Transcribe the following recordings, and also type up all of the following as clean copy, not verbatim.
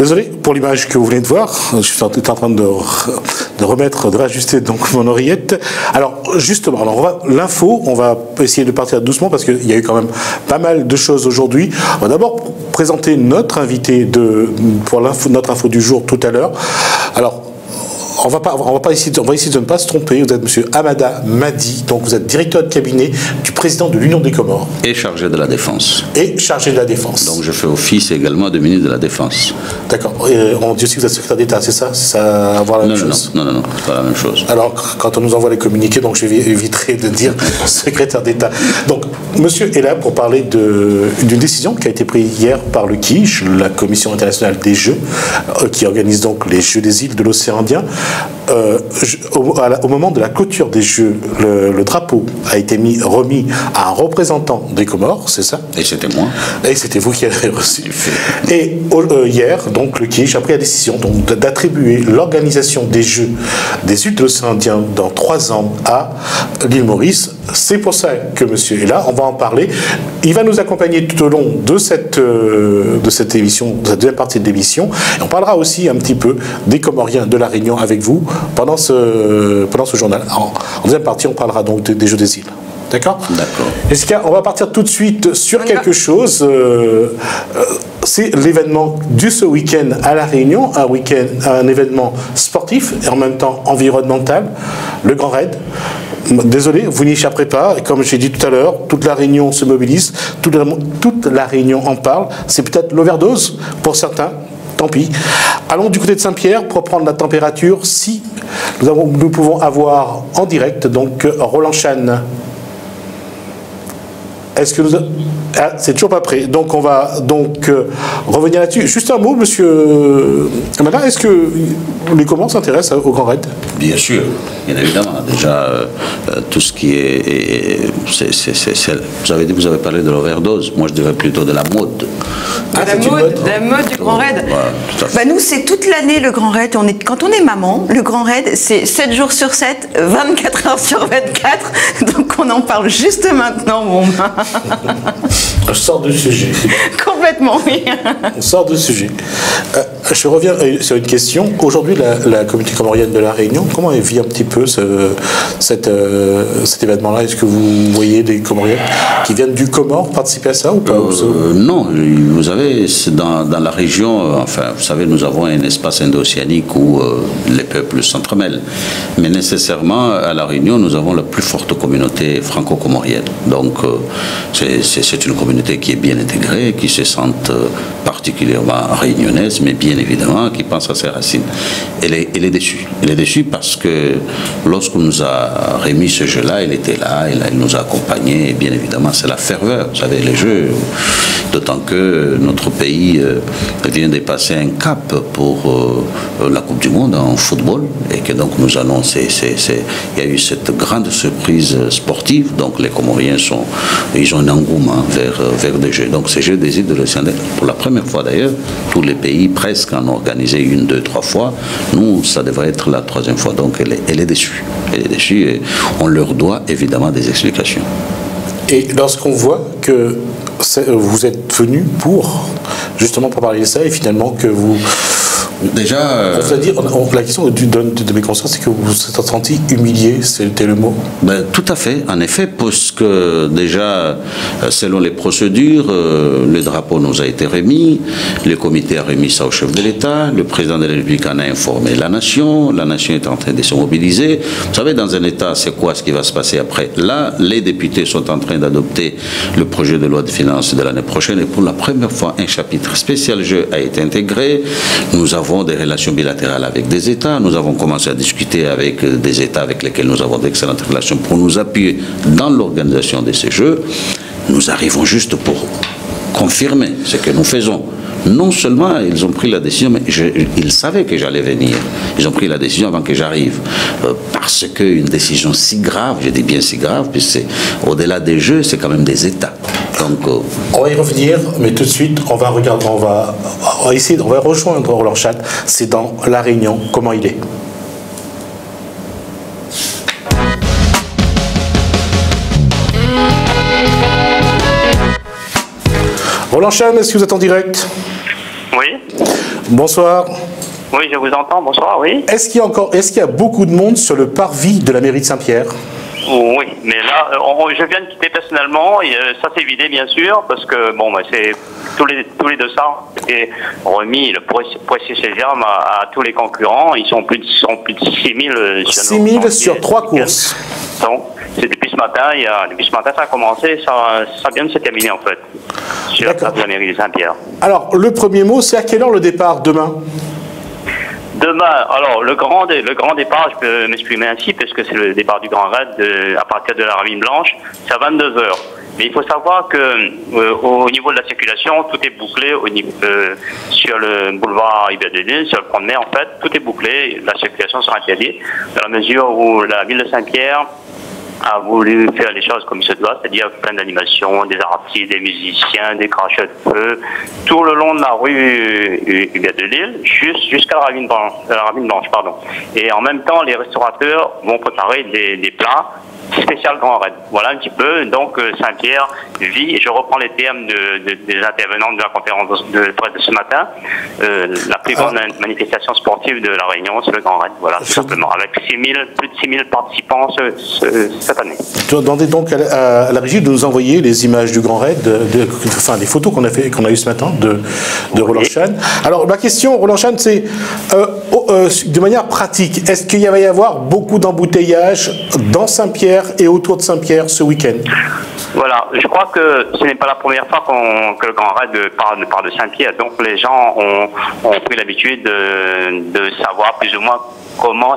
Désolé pour l'image que vous venez de voir. Je suis en train de remettre, de réajuster donc mon oreillette. Alors justement, l'info, on va essayer de partir doucement parce qu'il y a eu quand même pas mal de choses aujourd'hui. On va d'abord présenter notre invité pour notre info du jour tout à l'heure. Alors, on va essayer de ne pas se tromper. Vous êtes monsieur Hamada Madi, donc vous êtes directeur de cabinet du président de l'Union des Comores. Et chargé de la Défense. Et chargé de la Défense. Donc je fais office également de ministre de la Défense. D'accord. On dit aussi que vous êtes secrétaire d'État, c'est ça? C'est ça avoir la même chose? Non, c'est pas la même chose. Alors, quand on nous envoie les communiqués, donc j'éviterai de dire secrétaire d'État. Donc, monsieur est là pour parler d'une décision qui a été prise hier par le CIJ, la Commission internationale des Jeux, qui organise donc les Jeux des îles de l'océan Indien. Au moment de la clôture des Jeux, le drapeau a été remis à un représentant des Comores, c'est ça? Et c'était moi. Et c'était vous qui avez reçu. Et hier, donc, le CIJ a pris la décision d'attribuer l'organisation des Jeux des îles de l'océan Indien dans 3 ans à l'île Maurice. C'est pour ça que monsieur est là, on va en parler. Il va nous accompagner tout au long de cette émission, de cette deuxième partie de l'émission. Et on parlera aussi un petit peu des Comoriens de la Réunion avec vous pendant ce journal. En deuxième partie, on parlera donc des Jeux des îles. D'accord? D'accord. On va partir tout de suite sur quelque chose. C'est l'événement ce week-end à La Réunion, un événement sportif et en même temps environnemental, le Grand Raid. Désolé, vous n'y échapperez pas. Et comme j'ai dit tout à l'heure, toute la Réunion se mobilise, toute la Réunion en parle. C'est peut-être l'overdose pour certains. Tant pis. Allons du côté de Saint-Pierre pour prendre la température. Si nous pouvons avoir en direct donc Roland Chan. Est-ce que c'est toujours pas prêt. Donc on va revenir là-dessus. Juste un mot, monsieur Amada, est-ce que les Comores s'intéressent au Grand Raid? Bien sûr, bien évidemment. Déjà, tout ce qui est vous avez parlé de l'overdose. Moi, je dirais plutôt de la mode. La mode du Grand Raid. Ouais, nous, c'est toute l'année le Grand Raid. Quand on est maman, le Grand Raid, c'est 7 jours sur 7, 24 heures sur 24. Donc on en parle juste maintenant, mon main. Je sors du sujet. Complètement, oui. On sort du sujet. Je reviens sur une question. Aujourd'hui, la communauté comorienne de La Réunion, comment elle vit un petit peu cet événement-là? Est-ce que vous voyez des Comoriens qui viennent du Comore participer à ça ou pas? Non, vous savez, dans la région, vous savez, nous avons un espace indo-océanique où les peuples s'entremêlent. Mais nécessairement, à La Réunion, nous avons la plus forte communauté franco-comorienne. Donc, c'est une communauté qui est bien intégrée, qui se sent particulièrement réunionnaise, mais bien évidemment qui pense à ses racines. Elle est déçue. Elle est déçue parce que lorsqu'on nous a remis ce jeu-là, elle était là, elle nous a accompagnés, et bien évidemment c'est la ferveur, vous savez, les jeux, d'autant que notre pays vient de passer un cap pour la Coupe du Monde en football, et que donc nous allons, il y a eu cette grande surprise sportive, donc les Comoriens ils ont un engouement vers des jeux. Donc ces jeux des îles de l'océan Indien, pour la première fois d'ailleurs, tous les pays presque en ont organisé 1, 2, 3 fois. Nous, ça devrait être la 3e fois. Donc elle est déçue. Elle est déçue et on leur doit évidemment des explications. Et lorsqu'on voit que vous êtes venu justement pour parler de ça et finalement que vous... Déjà, la question de mes consciences, c'est que vous vous êtes senti humilié, c'était le mot? Tout à fait, en effet, parce que déjà, selon les procédures, le drapeau nous a été remis, le comité a remis ça au chef de l'État, le président de la République en a informé la nation est en train de se mobiliser. Vous savez, dans un État, c'est quoi ce qui va se passer après? Là, les députés sont en train d'adopter le projet de loi de finances de l'année prochaine et pour la première fois, un chapitre spécial jeu a été intégré. Nous avons des relations bilatérales avec des États. Nous avons commencé à discuter avec des États avec lesquels nous avons d'excellentes relations pour nous appuyer dans l'organisation de ces Jeux. Nous arrivons juste pour confirmer ce que nous faisons. Non seulement ils ont pris la décision, mais ils savaient que j'allais venir. Ils ont pris la décision avant que j'arrive. Parce qu'une décision si grave, je dis bien si grave, puisque au-delà des Jeux, c'est quand même des États. Donc, on va y revenir, mais tout de suite, on va rejoindre Roland Chan. C'est dans La Réunion, comment il est. Roland Chan, est-ce que vous êtes en direct? Oui. Bonsoir. Oui, je vous entends. Bonsoir, oui. Est-ce qu'il y a beaucoup de monde sur le parvis de la mairie de Saint-Pierre? Oui, mais là, je viens de quitter personnellement, et ça s'est vidé bien sûr, parce que bon, c'est tous les 200 et remis le précieux césium à tous les concurrents. Ils sont plus de 6 000 6 000 sur 3 courses. Donc, c'est depuis ce matin, ça a commencé, ça vient de se terminer en fait, sur la place de la mairie de Saint-Pierre. Alors, le premier mot, c'est à quelle heure le départ demain? Demain, alors le grand départ, je peux m'exprimer ainsi, parce que c'est le départ du Grand Raid à partir de la Ravine Blanche, c'est à 22h. Mais il faut savoir que au niveau de la circulation, tout est bouclé sur le boulevard Ibn-Delil, sur le pont de mer, en fait, tout est bouclé, la circulation sera interdite, dans la mesure où la ville de Saint-Pierre a voulu faire les choses comme il se doit, c'est-à-dire plein d'animations, des artistes, des musiciens, des crachats de feu, tout le long de la rue de Lille, jusqu'à la Ravine Blanche, pardon. Et en même temps, les restaurateurs vont préparer des plats spécial Grand Raid. Voilà un petit peu. Donc Saint-Pierre vit, et je reprends les termes des intervenants de la conférence de presse de ce matin, la plus grande manifestation sportive de la Réunion, c'est le Grand Raid. Voilà, tout simplement. Avec plus de 6 000 participants cette année. Demandez donc à la régie de nous envoyer les images du Grand Raid, enfin les photos qu'on a eues ce matin de Roland Chan. Alors ma question, Roland Chan, c'est de manière pratique, est-ce qu'il va y avoir beaucoup d'embouteillages dans Saint-Pierre et autour de Saint-Pierre ce week-end? Voilà, je crois que ce n'est pas la première fois que le Grand Raid parle de Saint-Pierre. Donc les gens ont pris l'habitude de savoir plus ou moins comment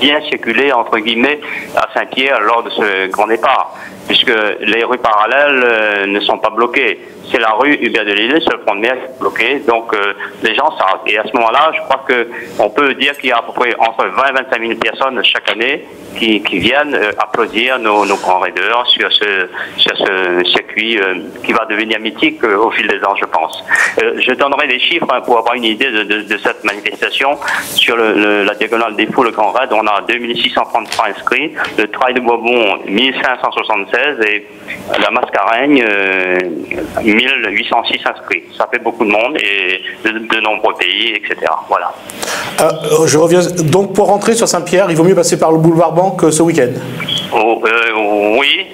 bien circuler, entre guillemets, à Saint-Pierre lors de ce grand départ, puisque les rues parallèles ne sont pas bloquées. C'est la rue Hubert de Lille, c'est le pont de mer qui est bloqué, donc les gens savent. Et à ce moment-là, je crois qu'on peut dire qu'il y a à peu près entre 20 et 25 000 personnes chaque année qui viennent applaudir nos grands raideurs sur ce circuit qui va devenir mythique au fil des ans, je pense. Je donnerai des chiffres pour avoir une idée de cette manifestation. Sur la diagonale des Fous, le Grand Raid, on a 2633 inscrits, le Trail de Bourbon 1576 et la Mascareigne 1806 inscrits. Ça fait beaucoup de monde et de nombreux pays, etc. Voilà. Je reviens. Donc pour rentrer sur Saint-Pierre, il vaut mieux passer par le boulevard Banque ce week-end? Oui.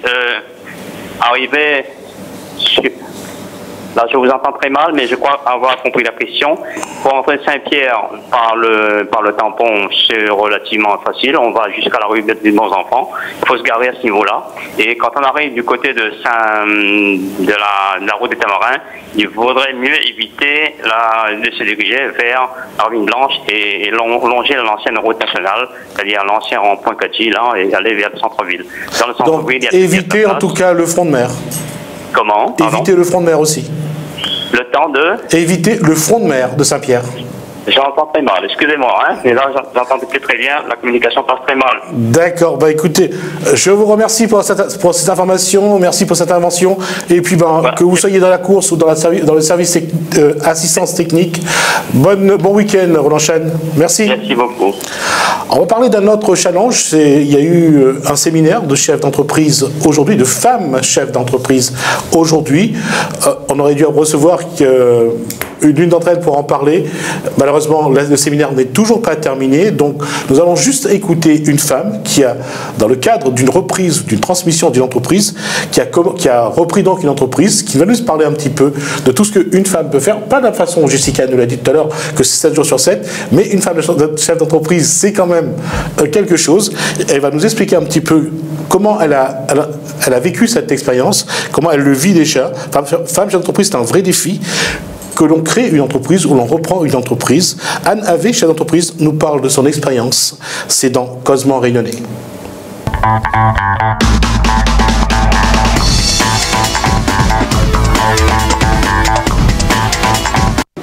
Arriver... Là, je vous entends très mal, mais je crois avoir compris la question. Pour entrer de Saint-Pierre par le tampon, c'est relativement facile. On va jusqu'à la rue des Bons Enfants. Il faut se garer à ce niveau-là. Et quand on arrive du côté de la route des Tamarins, il vaudrait mieux éviter de se diriger vers la Ravine Blanche et longer l'ancienne route nationale, c'est-à-dire l'ancien rond-point Cati, là, et aller vers le centre-ville. Dans le centre-ville, donc, éviter en tout cas le front de mer. Comment? Éviter le front de mer aussi. Le temps de... Éviter le front de mer de Saint-Pierre. J'entends très mal, excusez-moi, hein, mais là j'entends plus très bien, la communication passe très mal. D'accord, bah écoutez, je vous remercie pour cette information, merci pour cette intervention, et puis que vous soyez dans la course ou dans le service assistance technique, bon week-end Roland Chan, merci. Merci beaucoup. On va parler d'un autre challenge, il y a eu un séminaire de chefs d'entreprise aujourd'hui, de femmes chefs d'entreprise aujourd'hui, on aurait dû recevoir l'une d'entre elles pour en parler. Malheureusement, le séminaire n'est toujours pas terminé, donc nous allons juste écouter une femme qui a, dans le cadre d'une reprise, d'une transmission d'une entreprise, qui a repris donc une entreprise, qui va nous parler un petit peu de tout ce qu'une femme peut faire, pas de la façon, Jessica nous l'a dit tout à l'heure, que c'est 7 jours sur 7, mais une femme chef d'entreprise, c'est quand même quelque chose. Elle va nous expliquer un petit peu comment elle a vécu cette expérience, comment elle le vit déjà. Femme chef d'entreprise, c'est un vrai défi. Que l'on crée une entreprise ou l'on reprend une entreprise. Anne Havé, chef d'entreprise, nous parle de son expérience. C'est dans Causement Réunionnais.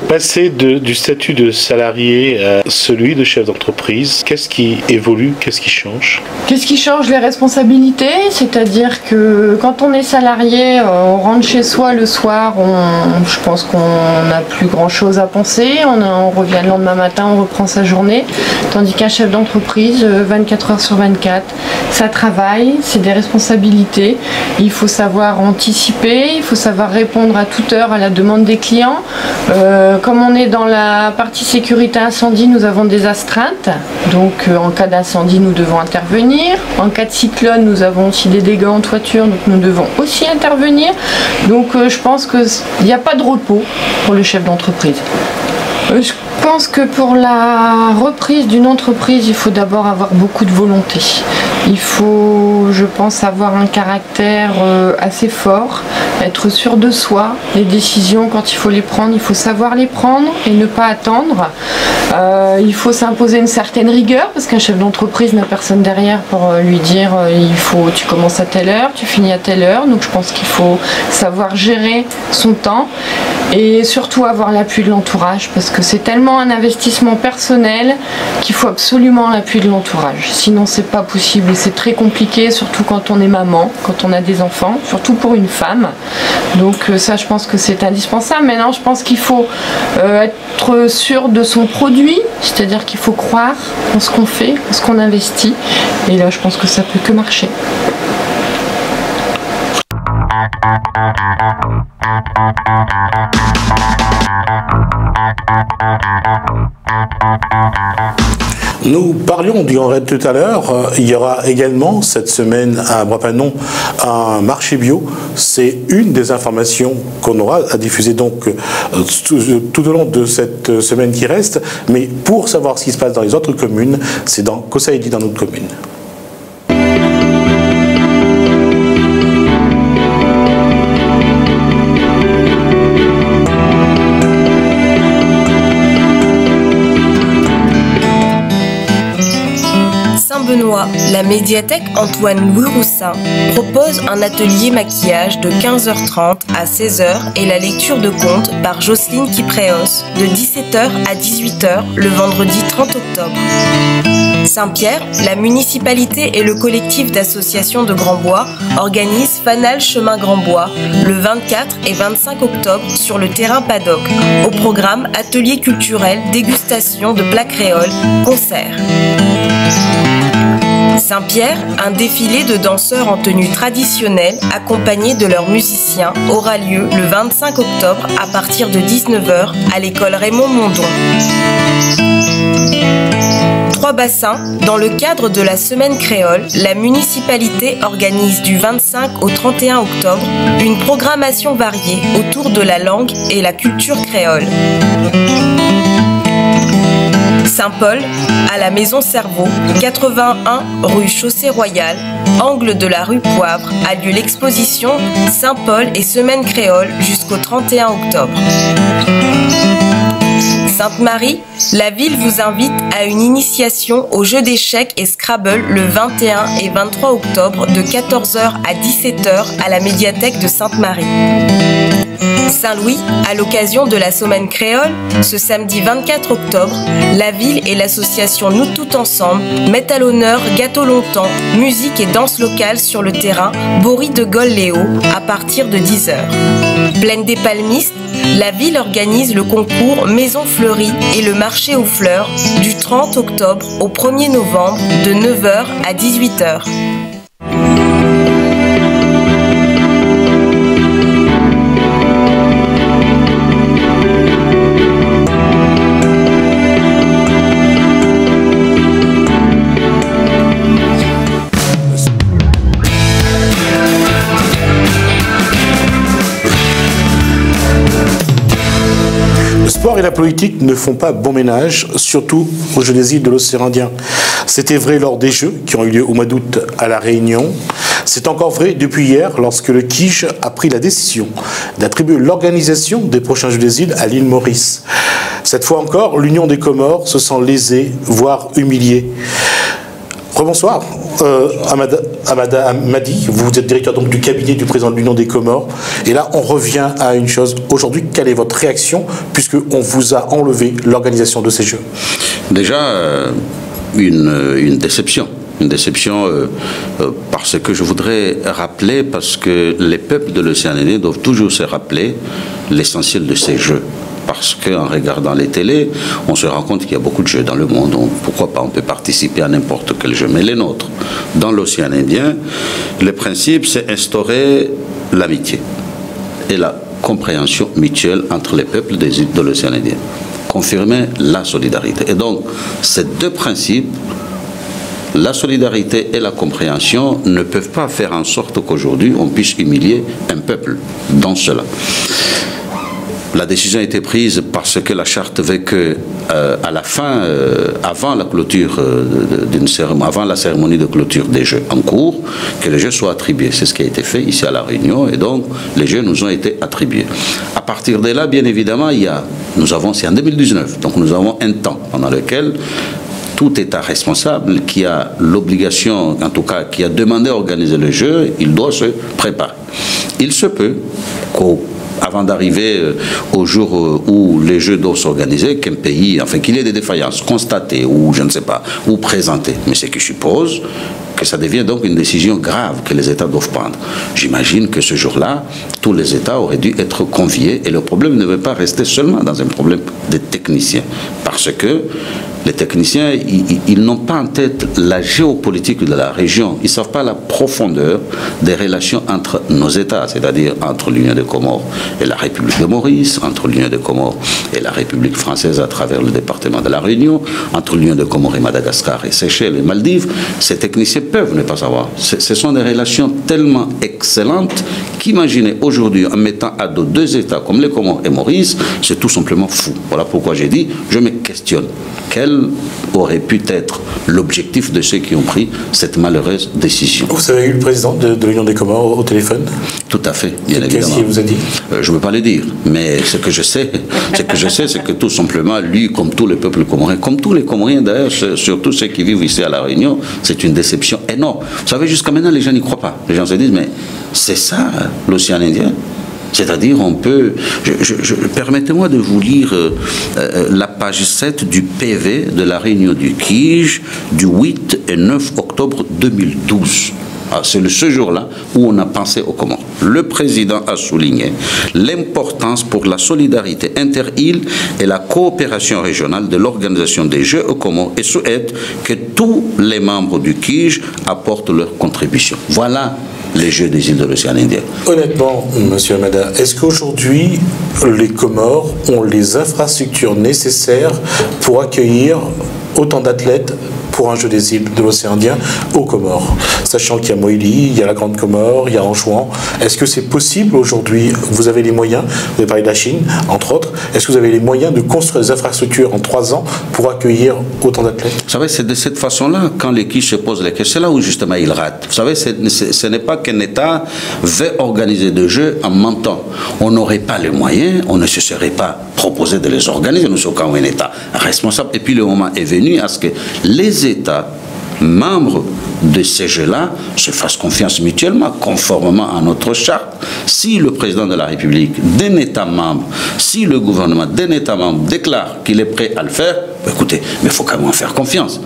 Passer du statut de salarié à celui de chef d'entreprise, qu'est-ce qui évolue, qu'est-ce qui change? Qu'est-ce qui change? Les responsabilités, c'est-à-dire que quand on est salarié, on rentre chez soi le soir, je pense qu'on n'a plus grand-chose à penser, on revient le lendemain matin, on reprend sa journée, tandis qu'un chef d'entreprise, 24 heures sur 24, ça travaille, c'est des responsabilités, il faut savoir anticiper, il faut savoir répondre à toute heure à la demande des clients. Comme on est dans la partie sécurité incendie, nous avons des astreintes. Donc en cas d'incendie, nous devons intervenir. En cas de cyclone, nous avons aussi des dégâts en toiture, donc nous devons aussi intervenir. Donc je pense qu'il n'y a pas de repos pour le chef d'entreprise. Je pense que pour la reprise d'une entreprise, il faut d'abord avoir beaucoup de volonté. Il faut, je pense, avoir un caractère assez fort, être sûr de soi. Les décisions, quand il faut les prendre, il faut savoir les prendre et ne pas attendre. Il faut s'imposer une certaine rigueur, parce qu'un chef d'entreprise n'a personne derrière pour lui dire tu commences à telle heure, tu finis à telle heure. Donc je pense qu'il faut savoir gérer son temps et surtout avoir l'appui de l'entourage, parce que c'est tellement un investissement personnel qu'il faut absolument l'appui de l'entourage. Sinon c'est pas possible et c'est très compliqué, surtout quand on est maman, quand on a des enfants, surtout pour une femme. Donc ça, je pense que c'est indispensable. Maintenant, je pense qu'il faut être sûr de son produit, c'est-à-dire qu'il faut croire en ce qu'on fait, en ce qu'on investit. Et là, je pense que ça peut que marcher. Nous parlions du Grand Raid tout à l'heure. Il y aura également cette semaine à Bois-Panon un marché bio. C'est une des informations qu'on aura à diffuser donc tout au long de cette semaine qui reste. Mais pour savoir ce qui se passe dans les autres communes, c'est dans Kosaïdi, dans notre commune. Saint-Benoît, la médiathèque Antoine-Louis Roussin propose un atelier maquillage de 15h30 à 16h et la lecture de contes par Jocelyne Kipréos de 17h à 18h le vendredi 30 octobre. Saint-Pierre, la municipalité et le collectif d'associations de Grand-Bois organisent Fanal Chemin Grand-Bois le 24 et 25 octobre sur le terrain Paddock. Au programme, ateliers culturels, dégustation de plats créoles, concerts. Saint-Pierre, un défilé de danseurs en tenue traditionnelle accompagnés de leurs musiciens aura lieu le 25 octobre à partir de 19h à l'école Raymond Mondon. Trois-Bassins, dans le cadre de la Semaine créole, la municipalité organise du 25 au 31 octobre une programmation variée autour de la langue et la culture créole. Saint-Paul, à la Maison Cerveau, 81 rue Chaussée-Royale, angle de la rue Poivre, a lieu l'exposition Saint-Paul et Semaine créole jusqu'au 31 octobre. Sainte-Marie, la ville vous invite à une initiation au jeu d'échecs et Scrabble le 21 et 23 octobre de 14h à 17h à la médiathèque de Sainte-Marie. Saint-Louis, à l'occasion de la Semaine créole, ce samedi 24 octobre, la ville et l'association Nous Tout Ensemble mettent à l'honneur Gâteau Longtemps, musique et danse locale sur le terrain Bory de Gaulle-Léo à partir de 10h. Plaine des Palmistes, la ville organise le concours Maison Fleurie et le marché aux fleurs du 30 octobre au 1er novembre de 9h à 18h. Et la politique ne font pas bon ménage, surtout aux Jeux des îles de l'océan Indien. C'était vrai lors des Jeux qui ont eu lieu au mois d'août à La Réunion. C'est encore vrai depuis hier lorsque le KIJ a pris la décision d'attribuer l'organisation des prochains Jeux des îles à l'île Maurice. Cette fois encore, l'Union des Comores se sent lésée, voire humiliée. Rebonsoir, Amada Madi, vous êtes directeur donc du cabinet du président de l'Union des Comores. Et là, on revient à une chose. Aujourd'hui, quelle est votre réaction puisqu'on vous a enlevé l'organisation de ces Jeux? Déjà, une déception. Une déception parce que je voudrais rappeler, parce que les peuples de l'océan Indien doivent toujours se rappeler l'essentiel de ces Jeux. Parce qu'en regardant les télés, on se rend compte qu'il y a beaucoup de jeux dans le monde. Donc pourquoi pas, on peut participer à n'importe quel jeu. Mais les nôtres, dans l'océan Indien, le principe, c'est instaurer l'amitié et la compréhension mutuelle entre les peuples des îles de l'océan Indien. Confirmer la solidarité. Et donc, ces deux principes, la solidarité et la compréhension, ne peuvent pas faire en sorte qu'aujourd'hui on puisse humilier un peuple dans cela. La décision a été prise parce que la charte veut que, à la fin, avant la clôture avant la cérémonie de clôture des Jeux en cours, que les Jeux soient attribués. C'est ce qui a été fait ici à La Réunion, et donc les Jeux nous ont été attribués. À partir de là, bien évidemment, c'est en 2019, donc nous avons un temps pendant lequel tout État responsable qui a l'obligation, en tout cas qui a demandé à organiser le jeu, il doit se préparer. Il se peut qu'avant d'arriver au jour où les Jeux doivent s'organiser, qu'un pays, enfin qu'il y ait des défaillances constatées ou je ne sais pas, ou présentées. Mais ce qui suppose que ça devient donc une décision grave que les États doivent prendre. J'imagine que ce jour-là, tous les États auraient dû être conviés et le problème ne veut pas rester seulement dans un problème des techniciens. Parce que les techniciens, ils n'ont pas en tête la géopolitique de la région. Ils ne savent pas la profondeur des relations entre nos États, c'est-à-dire entre l'Union des Comores et la République de Maurice, entre l'Union des Comores et la République française à travers le département de la Réunion, entre l'Union des Comores et Madagascar et Seychelles et Maldives. Ces techniciens peuvent ne pas savoir. Ce sont des relations tellement excellentes qu'imaginez aujourd'hui, en mettant à dos deux États comme les Comores et Maurice, c'est tout simplement fou. Voilà pourquoi j'ai dit, je me questionne. Quel aurait pu être l'objectif de ceux qui ont pris cette malheureuse décision? Vous avez eu le président de l'Union des Comores au téléphone? Tout à fait, bien évidemment. Qu'est-ce qu'il vous a dit? Je ne veux pas le dire, mais ce que je sais, c'est que tout simplement, lui, comme tous les peuples comoriens, comme tous les Comoriens d'ailleurs, surtout ceux qui vivent ici à La Réunion, c'est une déception énorme. Vous savez, jusqu'à maintenant, les gens n'y croient pas. Les gens se disent, mais c'est ça, l'océan Indien? C'est-à-dire, on peut... Permettez-moi de vous lire la page 7 du PV de la réunion du KIJ du 8 et 9 octobre 2012. C'est ce jour-là où on a pensé aux Comores. Le président a souligné l'importance pour la solidarité inter-îles et la coopération régionale de l'organisation des Jeux aux Comores et souhaite que tous les membres du KIJ apportent leur contribution. Voilà les Jeux des îles de l'océan Indien. Honnêtement, M. Amada, est-ce qu'aujourd'hui, les Comores ont les infrastructures nécessaires pour accueillir autant d'athlètes pour un jeu des îles de l'océan Indien aux Comores? Sachant qu'il y a Moïli, il y a la Grande Comore, il y a Anjouan. Est-ce que c'est possible aujourd'hui? Vous avez les moyens, vous avez parlé de la Chine, entre autres. Est-ce que vous avez les moyens de construire des infrastructures en 3 ans pour accueillir autant d'athlètes? Vous savez, c'est de cette façon-là, quand l'équipe se pose la question, c'est là où justement il rate. Vous savez, ce n'est pas qu'un État veut organiser des jeux en mentant. On n'aurait pas les moyens, on ne se serait pas proposé de les organiser. Nous sommes quand même un État responsable. Et puis le moment est venu à ce que les États membres de ces jeux-là se fassent confiance mutuellement, conformément à notre charte. Si le président de la République d'un État membre, si le gouvernement d'un État membre déclare qu'il est prêt à le faire, écoutez, mais il faut quand même en faire confiance.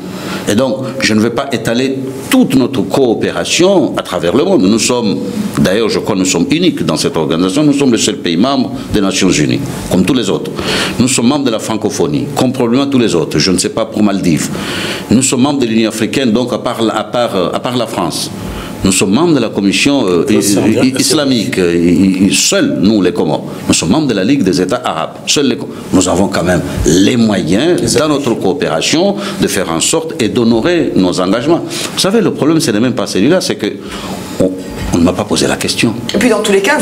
Et donc, je ne vais pas étaler toute notre coopération à travers le monde. Nous sommes, d'ailleurs, je crois que nous sommes uniques dans cette organisation. Nous sommes le seul pays membre des Nations Unies, comme tous les autres. Nous sommes membres de la francophonie, comme probablement tous les autres. Je ne sais pas pour Maldives. Nous sommes membres de l'Union africaine, donc à part la France. Nous sommes membres de la commission islamique, seuls nous les Comores. Nous sommes membres de la Ligue des États arabes, seuls les Comores. Nous avons quand même les moyens, dans notre coopération, de faire en sorte et d'honorer nos engagements. Vous savez, le problème, ce n'est même pas celui-là, c'est que on ne m'a pas posé la question. Et puis dans tous les cas,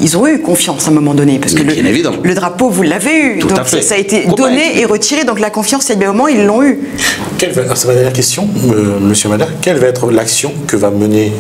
ils ont eu confiance à un moment donné, parce que le drapeau, vous l'avez eu. Tout donc à fait. Ça a été donné et retiré, donc la confiance, il y a un moment, ils l'ont eu. C'est ma dernière question, Monsieur Mada. Quelle va être l'action que va mener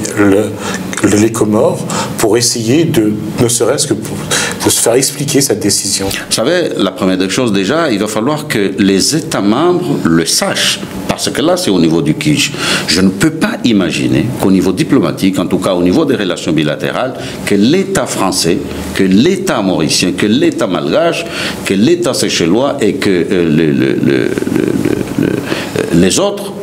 les Comores pour essayer de, ne serait-ce que de se faire expliquer cette décision? Vous savez, la première des choses déjà, il va falloir que les États membres le sachent. Parce que là, c'est au niveau du KIJ. Je ne peux pas imaginer qu'au niveau diplomatique, en tout cas au niveau des relations bilatérales, que l'État français, que l'État mauricien, que l'État malgache, que l'État séchellois et que les autres,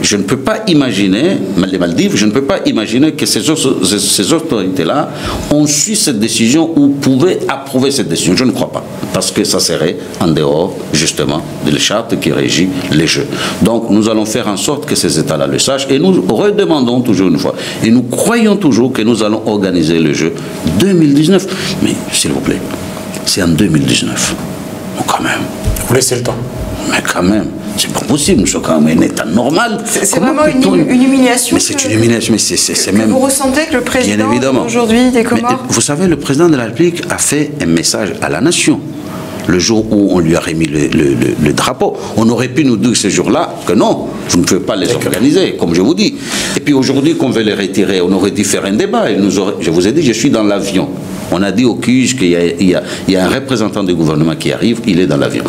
je ne peux pas imaginer, les Maldives, je ne peux pas imaginer que ces autorités-là ont su cette décision ou pouvaient approuver cette décision. Je ne crois pas. parce que ça serait en dehors, justement, de la charte qui régit les Jeux. Donc, nous allons faire en sorte que ces États-là le sachent, et nous redemandons toujours une fois, et nous croyons toujours que nous allons organiser le Jeu 2019. Mais, s'il vous plaît, c'est en 2019. Bon, quand même. Vous laissez le temps. Mais quand même, c'est pas possible, nous sommes quand même un État normal. C'est vraiment une humiliation. Mais c'est une humiliation, mais c'est même... Vous ressentez que le président aujourd'hui des Comores... Mais, vous savez, le président de la République a fait un message à la nation. Le jour où on lui a remis le drapeau. On aurait pu nous dire ce jour-là que non, vous ne pouvez pas les organiser, comme je vous dis. Et puis aujourd'hui, qu'on veut les retirer, on aurait dû faire un débat. Je vous ai dit, je suis dans l'avion. On a dit au CUJ qu'il y a un représentant du gouvernement qui arrive, il est dans l'avion.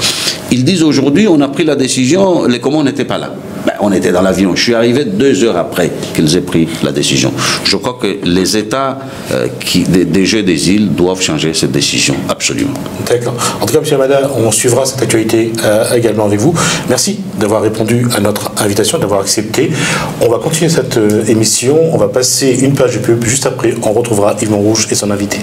Ils disent aujourd'hui, on a pris la décision, les Comores n'étaient pas là. Ben, on était dans l'avion. Je suis arrivé 2 heures après qu'ils aient pris la décision. Je crois que les États des Jeux des îles doivent changer cette décision, absolument. D'accord. En tout cas, M. Hamada, on suivra cette actualité également avec vous. Merci d'avoir répondu à notre invitation, d'avoir accepté. On va continuer cette émission. On va passer une page de pub. Juste après, on retrouvera Yves Montrouge et son invité.